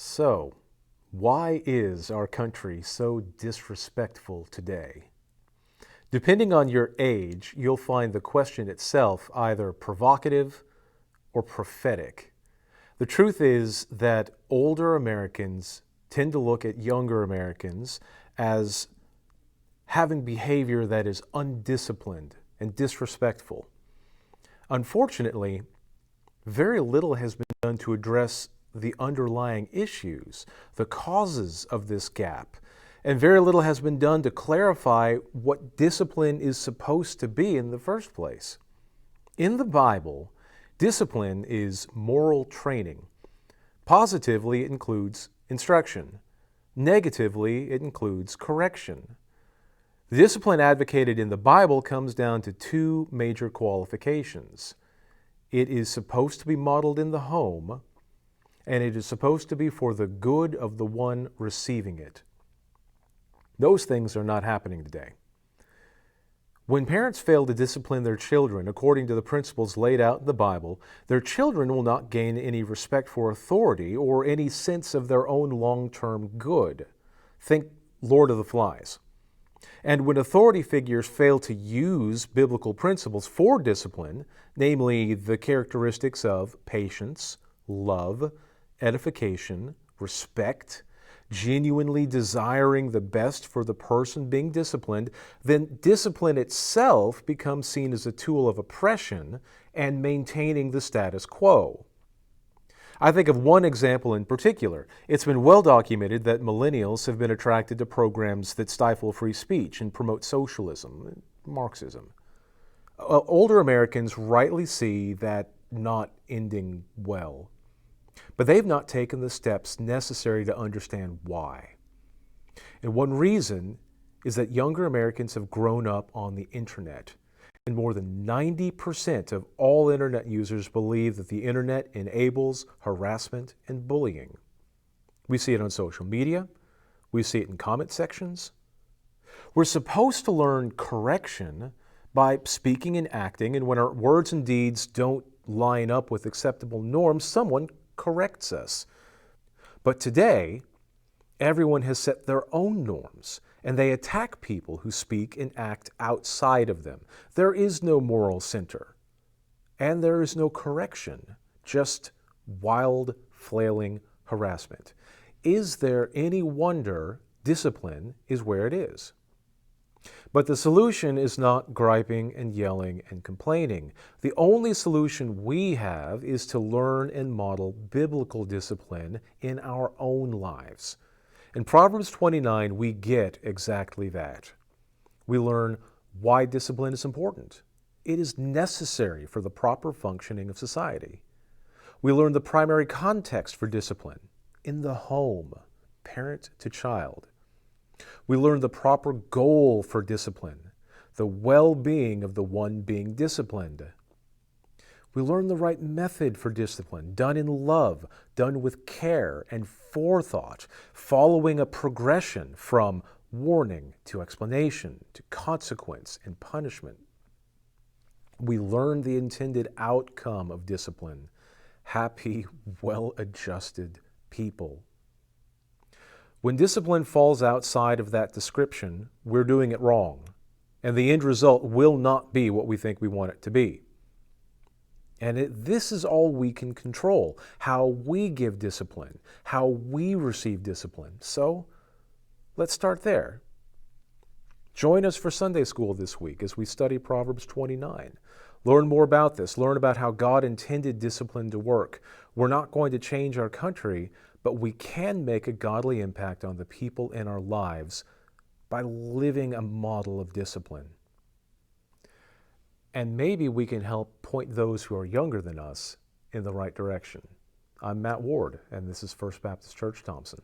So, why is our country so disrespectful today? Depending on your age, you'll find the question itself either provocative or prophetic. The truth is that older Americans tend to look at younger Americans as having behavior that is undisciplined and disrespectful. Unfortunately, very little has been done to address the underlying issues, the causes of this gap, and very little has been done to clarify what discipline is supposed to be in the first place. In the Bible, discipline is moral training. Positively, it includes instruction. Negatively, it includes correction. The discipline advocated in the Bible comes down to two major qualifications. It is supposed to be modeled in the home, and it is supposed to be for the good of the one receiving it. Those things are not happening today. When parents fail to discipline their children according to the principles laid out in the Bible, their children will not gain any respect for authority or any sense of their own long-term good. Think Lord of the Flies. And when authority figures fail to use biblical principles for discipline, namely the characteristics of patience, love, edification, respect, genuinely desiring the best for the person being disciplined, then discipline itself becomes seen as a tool of oppression and maintaining the status quo. I think of one example in particular. It's been well documented that millennials have been attracted to programs that stifle free speech and promote socialism, Marxism. Older Americans rightly see that not ending well, but they've not taken the steps necessary to understand why. And one reason is that younger Americans have grown up on the internet. And more than 90% of all internet users believe that the internet enables harassment and bullying. We see it on social media. We see it in comment sections. We're supposed to learn correction by speaking and acting, and when our words and deeds don't line up with acceptable norms, someone corrects us. But today, everyone has set their own norms, and they attack people who speak and act outside of them. There is no moral center, and there is no correction, just wild, flailing harassment. Is there any wonder discipline is where it is? But the solution is not griping and yelling and complaining. The only solution we have is to learn and model biblical discipline in our own lives. In Proverbs 29, we get exactly that. We learn why discipline is important. It is necessary for the proper functioning of society. We learn the primary context for discipline in the home, parent to child. We learn the proper goal for discipline, the well-being of the one being disciplined. We learn the right method for discipline, done in love, done with care and forethought, following a progression from warning to explanation to consequence and punishment. We learn the intended outcome of discipline, happy, well-adjusted people. When discipline falls outside of that description, we're doing it wrong, and the end result will not be what we think we want it to be. And this is all we can control, how we give discipline, how we receive discipline. So let's start there. Join us for Sunday school this week as we study Proverbs 29. Learn more about this. Learn about how God intended discipline to work. We're not going to change our country, but we can make a godly impact on the people in our lives by living a model of discipline. And maybe we can help point those who are younger than us in the right direction. I'm Matt Ward, and this is First Baptist Church, Thompson.